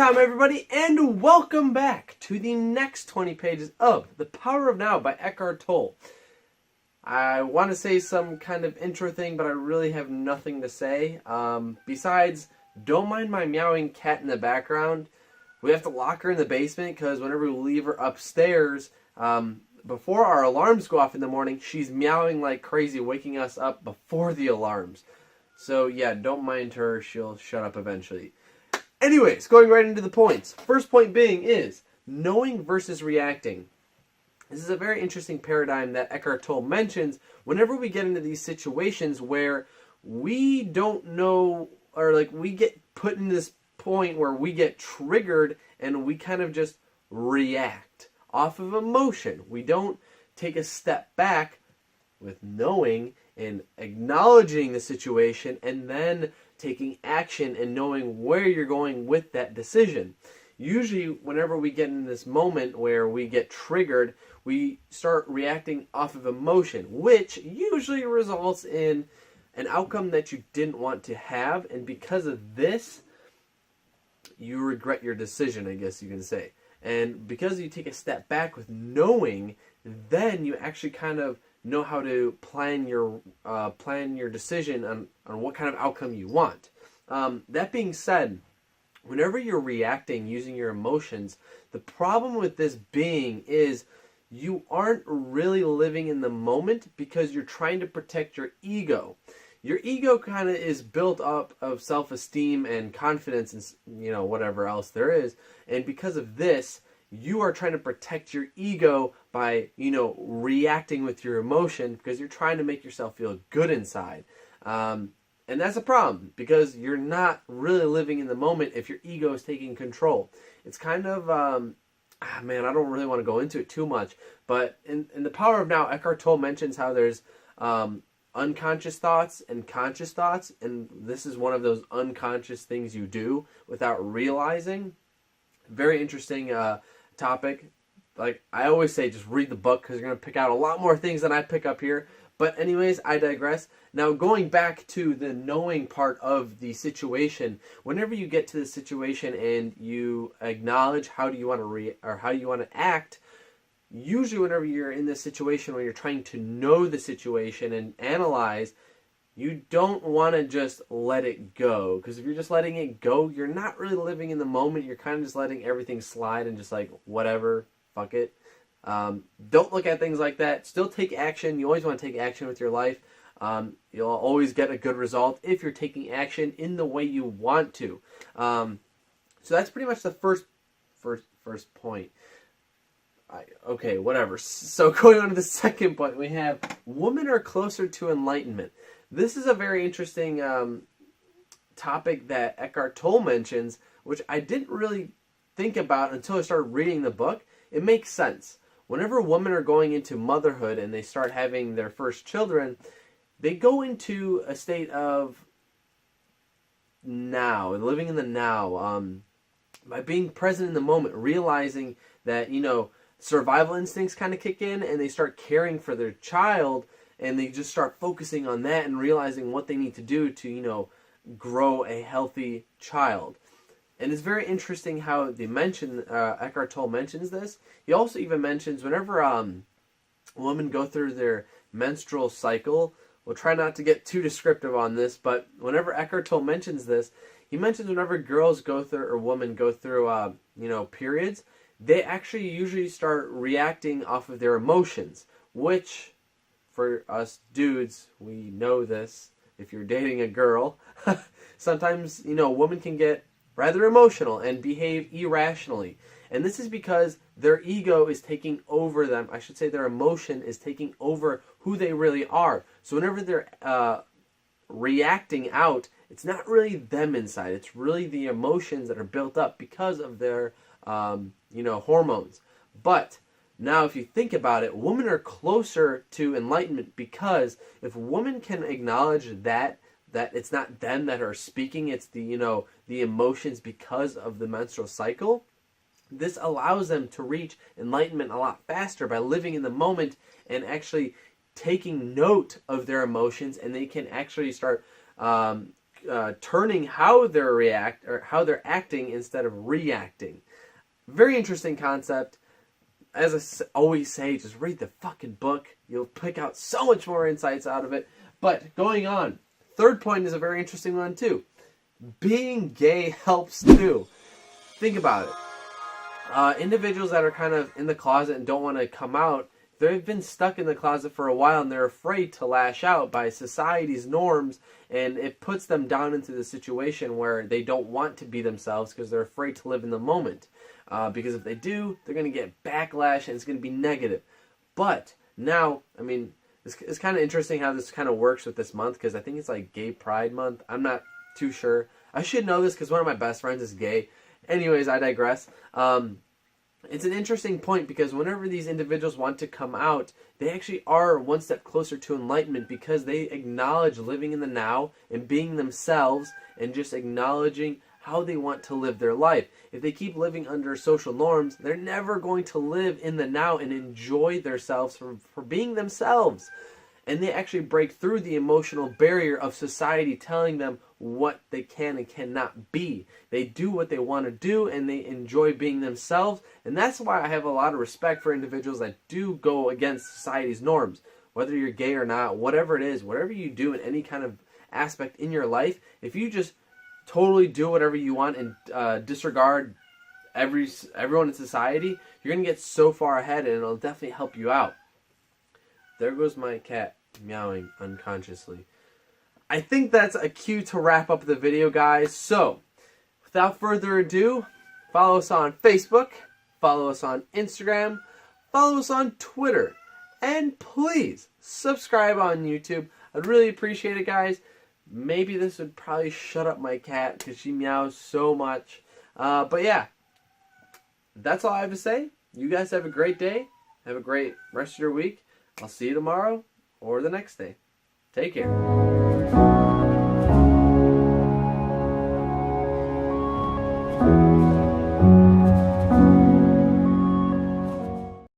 time, everybody, and welcome back to the next 20 pages of The Power of Now by Eckhart Tolle. I want to say some kind of intro thing, but I really have nothing to say. Besides, don't mind my meowing cat in the background. We have to lock her in the basement because whenever we leave her upstairs, before our alarms go off in the morning, she's meowing like crazy, waking us up before the alarms. So yeah, don't mind her. She'll shut up eventually. Anyways, going right into the points. First point being is knowing versus reacting. This is a very interesting paradigm that Eckhart Tolle mentions whenever we get into these situations where we don't know, or like we get put in this point where we get triggered and we kind of just react off of emotion. We don't take a step back with knowing and acknowledging the situation and then taking action and knowing where you're going with that decision. Usually, whenever we get in this moment where we get triggered, we start reacting off of emotion, which usually results in an outcome that you didn't want to have, and because of this, you regret your decision, I guess you can say. And because you take a step back with knowing, then you actually kind of know how to plan your decision on what kind of outcome you want. That being said, whenever you're reacting using your emotions, the problem with this being is you aren't really living in the moment because you're trying to protect your ego. Your ego kind of is built up of self-esteem and confidence and whatever else there is, and because of this, you are trying to protect your ego by, reacting with your emotion because you're trying to make yourself feel good inside. And that's a problem because you're not really living in the moment if your ego is taking control. It's kind of, I don't really want to go into it too much, but in The Power of Now, Eckhart Tolle mentions how there's unconscious thoughts and conscious thoughts, and this is one of those unconscious things you do without realizing. Very interesting topic. Like I always say, just read the book because you're going to pick out a lot more things than I pick up here. But anyways, I digress. Now going back to the knowing part of the situation, whenever you get to the situation and you acknowledge how do you want to how you want to act, usually whenever you're in this situation where you're trying to know the situation and analyze, you don't want to just let it go. Because if you're just letting it go, you're not really living in the moment. You're kind of just letting everything slide and just like, whatever, fuck it. Don't look at things like that. Still take action. You always want to take action with your life. You'll always get a good result if you're taking action in the way you want to. So that's pretty much the first point. Okay, whatever. So going on to the second point, we have women are closer to enlightenment. This is a very interesting topic that Eckhart Tolle mentions, which I didn't really think about until I started reading the book. It makes sense. Whenever women are going into motherhood and they start having their first children, they go into a state of now, living in the now, by being present in the moment, realizing that, survival instincts kind of kick in and they start caring for their child and they just start focusing on that and realizing what they need to do to, grow a healthy child. And it's very interesting how they mention, Eckhart Tolle mentions this. He also even mentions whenever women go through their menstrual cycle, we'll try not to get too descriptive on this, but whenever Eckhart Tolle mentions this, he mentions whenever girls go through, or women go through, periods, they actually usually start reacting off of their emotions, which, for us dudes, we know this. If you're dating a girl, sometimes, a woman can get rather emotional and behave irrationally. And this is because their ego is taking over them. I should say their emotion is taking over who they really are. So whenever they're reacting out, it's not really them inside. It's really the emotions that are built up because of their hormones. But now if you think about it, women are closer to enlightenment because if women can acknowledge that it's not them that are speaking, it's the emotions because of the menstrual cycle, this allows them to reach enlightenment a lot faster by living in the moment and actually taking note of their emotions, and they can actually start turning how they're acting instead of reacting. Very interesting concept. As I always say, just read the fucking book. You'll pick out so much more insights out of it. But going on, third point is a very interesting one too. Being gay helps too. Think about it. Individuals that are kind of in the closet and don't want to come out, they've been stuck in the closet for a while and they're afraid to lash out by society's norms, and it puts them down into the situation where they don't want to be themselves because they're afraid to live in the moment. Because if they do, they're going to get backlash and it's going to be negative. But now, I mean, it's kind of interesting how this kind of works with this month, because I think it's like Gay Pride Month. I'm not too sure. I should know this because one of my best friends is gay. Anyways, I digress. It's an interesting point because whenever these individuals want to come out, they actually are one step closer to enlightenment because they acknowledge living in the now and being themselves and just acknowledging how they want to live their life. If they keep living under social norms, they're never going to live in the now and enjoy themselves for being themselves. And they actually break through the emotional barrier of society telling them what they can and cannot be. They do what they want to do and they enjoy being themselves. And that's why I have a lot of respect for individuals that do go against society's norms. Whether you're gay or not, whatever it is, whatever you do in any kind of aspect in your life, if you just totally do whatever you want and disregard everyone in society, you're going to get so far ahead and it'll definitely help you out. There goes my cat meowing unconsciously. I think that's a cue to wrap up the video, guys. So, without further ado, follow us on Facebook, follow us on Instagram, follow us on Twitter, and please subscribe on YouTube. I'd really appreciate it, guys. Maybe this would probably shut up my cat because she meows so much. But yeah, that's all I have to say. You guys have a great day. Have a great rest of your week. I'll see you tomorrow or the next day. Take care.